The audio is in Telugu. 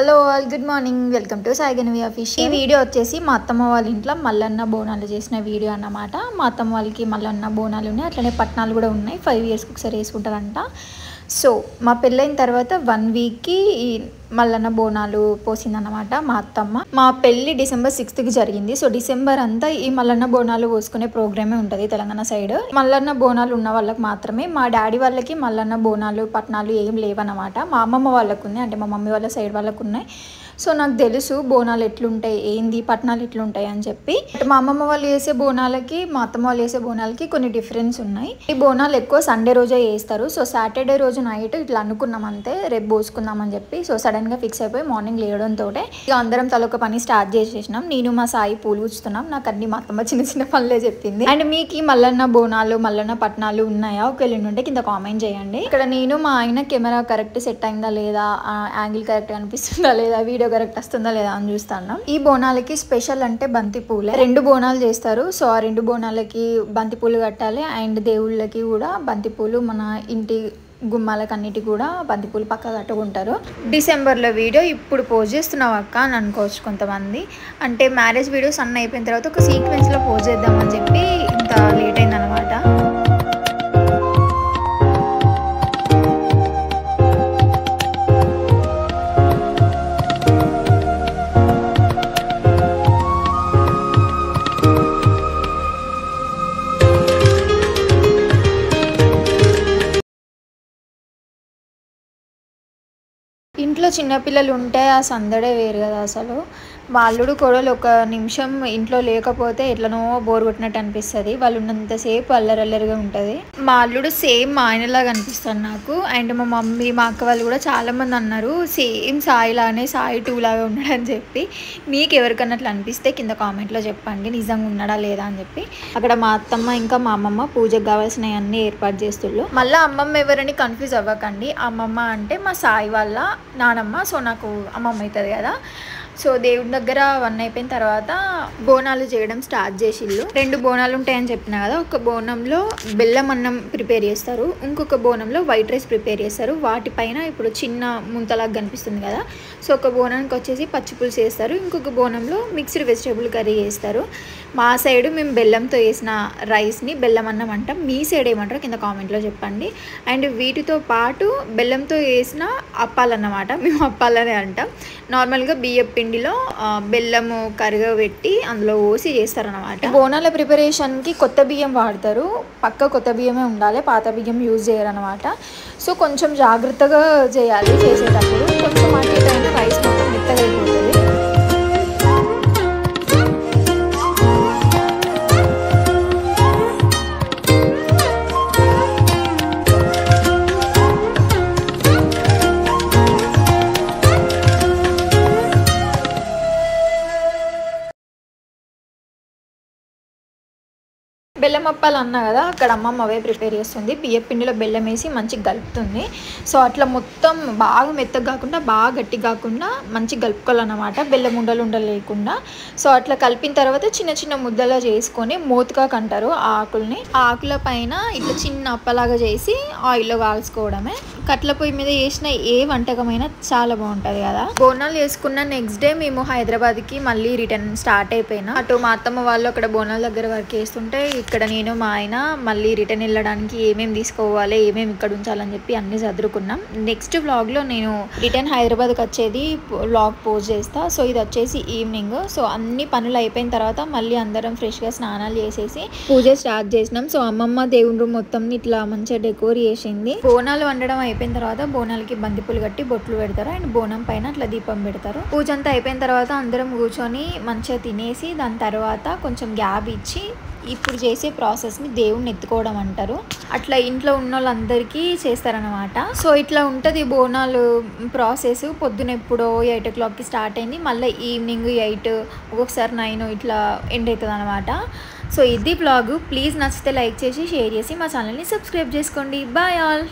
Hello all, good morning. Welcome to Sai Ganavi official. ఈ వీడియో వచ్చేసి మా అత్తమ్మ వాళ్ళ ఇంట్లో మల్లన్న బోనాలు చేసిన వీడియో అన్నమాట. మా అత్తమ్మ వాళ్ళకి మల్లన్న బోనాలు ఉన్నాయి, అట్లనే పట్నాలు కూడా ఉన్నాయి. 5 ఇయర్స్కి ఒకసారి వేసుకుంటారంట. సో మా పెళ్ళైన తర్వాత 1 వీక్కి ఈ మల్లన్న బోనాలు పోసిందన్నమాట మా అత్తమ్మ. మా పెళ్ళి December 6th జరిగింది. సో డిసెంబర్ అంతా ఈ మల్లన్న బోనాలు పోసుకునే ప్రోగ్రామే ఉంటుంది తెలంగాణ సైడ్. మల్లన్న బోనాలు ఉన్న వాళ్ళకి మాత్రమే. మా డాడీ వాళ్ళకి మల్లన్న బోనాలు పట్నాలు ఏం లేవన్నమాట. మా అమ్మమ్మ వాళ్ళకు ఉంది, అంటే మా మమ్మీ వాళ్ళ సైడ్ వాళ్ళకు ఉన్నాయి. సో నాకు తెలుసు బోనాలు ఎట్లుంటాయి, ఏంది పట్నాలు ఎట్లుంటాయి అని చెప్పి. మా అమ్మమ్మ వాళ్ళు వేసే బోనాలకి మా అత్తమ్మ వాళ్ళు వేసే బోనాలకి కొన్ని డిఫరెన్స్ ఉన్నాయి. ఈ బోనాలు ఎక్కువ సండే రోజే వేస్తారు. సో సాటర్డే రోజు నైట్ ఇట్లా అనుకున్నాం అంతే, రేపు పోసుకుందాం అని చెప్పి. సో సడన్గా ఫిక్స్ అయిపోయి మార్నింగ్ లేవడంతో ఇక అందరం తలొక పని స్టార్ట్ చేసేసినాం. నేను మా సాయి పూలు కూర్చుతున్నాం. నాకు అన్ని మా అత్తమ్మ చిన్న చిన్న పనులే చెప్పింది. అండ్ మీకు ఈ మల్లన్న బోనాలు మల్లన్న పట్నాలు ఉన్నాయా, ఒకవేళ ఉంటే కింద కామెంట్ చేయండి. ఇక్కడ నేను మా ఆయన కెమెరా కరెక్ట్ సెట్ అయిందా లేదా, యాంగిల్ కరెక్ట్ అనిపిస్తుందా లేదా, వీడియో కరెక్ట్ వస్తుందా లేదా అని చూస్తాను. ఈ బోనాలకి స్పెషల్ అంటే బంతి పూలే. 2 బోనాలు చేస్తారు. సో ఆ 2 బోనాలకి బంతి పూలు కట్టాలి. అండ్ దేవుళ్ళకి కూడా బంతి పూలు, మన ఇంటి గుమ్మాలకు అన్నిటి కూడా బంతిపూలు పక్క కట్టుకుంటారు. డిసెంబర్లో వీడియో ఇప్పుడు పోజ్ చేస్తున్నావు అక్క అని అనుకోవచ్చు కొంతమంది. అంటే మ్యారేజ్ వీడియోస్ అన్నీ అయిపోయిన తర్వాత ఒక సీక్వెన్స్లో పోజ్ చేద్దామని చెప్పి ఇంత లేట్ అయిందనమాట. ఇంట్లో చిన్నపిల్లలు ఉంటే ఆ సందడే వేరు కదా అసలు. మా అల్లుడు కోడలు ఒక నిమిషం ఇంట్లో లేకపోతే ఎట్లనో బోర్ కొట్టినట్టు అనిపిస్తుంది. వాళ్ళు ఉన్నంతసేపు అల్లరల్లరిగా ఉంటుంది. మా అల్లుడు సేమ్ మా ఆయనలాగా అనిపిస్తాడు నాకు. అండ్ మా మమ్మీ మా అక్క వాళ్ళు కూడా చాలామంది అన్నారు సేమ్ సాయిలానే, సాయి 2 లాగా ఉన్నాడని చెప్పి. మీకు ఎవరికన్నా అట్లా అనిపిస్తే కింద కామెంట్లో చెప్పండి నిజంగా ఉన్నాడా లేదా అని చెప్పి. అక్కడ మా అత్తమ్మ ఇంకా మా అమ్మమ్మ పూజకు కావాల్సినవి అన్నీ ఏర్పాటు చేస్తుళ్ళు. మళ్ళీ అమ్మమ్మ ఎవరని కన్ఫ్యూజ్ అవ్వకండి. అమ్మమ్మ అంటే మా సాయి వాళ్ళ నానమ్మ. సో నాకు అమ్మమ్మ అవుతుంది కదా. సో దేవుడి దగ్గర 1 అయిపోయిన తర్వాత బోనాలు చేయడం స్టార్ట్ చేసిళ్ళు. 2 బోనాలు ఉంటాయని చెప్పిన కదా. ఒక బోనంలో బెల్లం అన్నం ప్రిపేర్ చేస్తారు, ఇంకొక బోనంలో వైట్ రైస్ ప్రిపేర్ చేస్తారు. వాటిపైన ఇప్పుడు చిన్న ముంతలాగా కనిపిస్తుంది కదా. సో ఒక బోనానికి వచ్చేసి పచ్చి పులుసు వేస్తారు, ఇంకొక బోనంలో మిక్స్డ్ వెజిటేబుల్ కర్రీ చేస్తారు. మా సైడు మేము బెల్లంతో వేసిన రైస్ని బెల్లం అన్నం అంటాం. మీ సైడ్ ఏమంటారో కింద కామెంట్లో చెప్పండి. అండ్ వీటితో పాటు బెల్లంతో వేసిన అప్పాలన్నమాట, మేము అప్పాలనే అంటాం. నార్మల్గా బియ్యం పిండిలో బెల్లము కరగబెట్టి అందులో పోసి చేస్తారనమాట. బోనాల ప్రిపరేషన్కి కొత్త బియ్యం వాడతారు. పక్క కొత్త బియ్యమే ఉండాలి, పాత బియ్యం యూజ్ చేయరనమాట. సో కొంచెం జాగ్రత్తగా చేయాలి చేసేటప్పుడు. కొంచెం అటు ఇటు అయినా రైస్ మొత్తం మెత్తగా అయిపోతుంది. బెల్లం అప్పాలు అన్నా కదా, అక్కడ అమ్మమ్మ అవే ప్రిపేర్ చేస్తుంది. బియ్యం పిండిలో బెల్లం వేసి మంచిగా కలుపుతుంది. సో అట్లా మొత్తం బాగా మెత్తగా కాకుండా బాగా గట్టిగా కాకుండా మంచిగా కలుపుకోవాలన్నమాట, బెల్లం ఉండలు లేకుండా. సో అట్లా కలిపిన తర్వాత చిన్న చిన్న ముద్దలా చేసుకొని మూతగా కంటారు ఆ ఆకుల్ని. ఆ ఆకుల పైన ఇట్లా చిన్న అప్పలాగా చేసి ఆయిల్లో కాల్చుకోవడమే. కట్ల పొయ్యి మీద చేసిన ఏ వంటకమైనా చాలా బాగుంటుంది కదా. బోనాలు చేసుకున్న నెక్స్ట్ డే మేము హైదరాబాద్కి మళ్ళీ రిటర్న్ స్టార్ట్ అయిపోయినా. అటు మా అత్తమ్మ వాళ్ళు అక్కడ బోనాల దగ్గర వర్క్ చేస్తుంటే, ఇక్కడ నేను మా ఆయన మళ్ళీ రిటర్న్ వెళ్ళడానికి ఏమేమి తీసుకోవాలి, ఏమేమి ఇక్కడ ఉంచాలని చెప్పి అన్ని చదువుకున్నాం. నెక్స్ట్ వ్లాగ్లో నేను రిటర్న్ హైదరాబాద్కి వచ్చేది వ్లాగ్ పోస్ట్ చేస్తా. సో ఇది వచ్చేసి ఈవినింగ్. సో అన్ని పనులు అయిపోయిన తర్వాత మళ్ళీ అందరం ఫ్రెష్గా స్నానాలు చేసేసి పూజ స్టార్ట్ చేసినాం. సో అమ్మమ్మ దేవుని రూమ్ మొత్తం ఇట్లా మంచిగా డెకోర్ చేసింది. బోనాలు వండడం అయిపోయిన తర్వాత బోనాలకి బంతిపూలు కట్టి బొట్లు పెడతారు. అండ్ బోనం పైన అట్లా దీపం పెడతారు. పూజ అంతా అయిపోయిన తర్వాత అందరం కూర్చొని మంచిగా తినేసి దాని తర్వాత కొంచెం గ్యాప్ ఇచ్చి ఇప్పుడు చేసే ప్రాసెస్ని దేవుణ్ణి ఎత్తుకోవడం అంటారు. అట్లా ఇంట్లో ఉన్న వాళ్ళందరికీ చేస్తారనమాట. సో ఇట్లా ఉంటుంది బోనాలు ప్రాసెస్. పొద్దున ఎప్పుడో 8 o'clockకి స్టార్ట్ అయింది, మళ్ళీ ఈవినింగ్ 8, ఒక్కొక్కసారి 9 ఇట్లా ఎండ్ అవుతుంది అనమాట. సో ఇది బ్లాగు. ప్లీజ్ నచ్చితే లైక్ చేసి షేర్ చేసి మా ఛానల్ని సబ్స్క్రైబ్ చేసుకోండి. Bye all.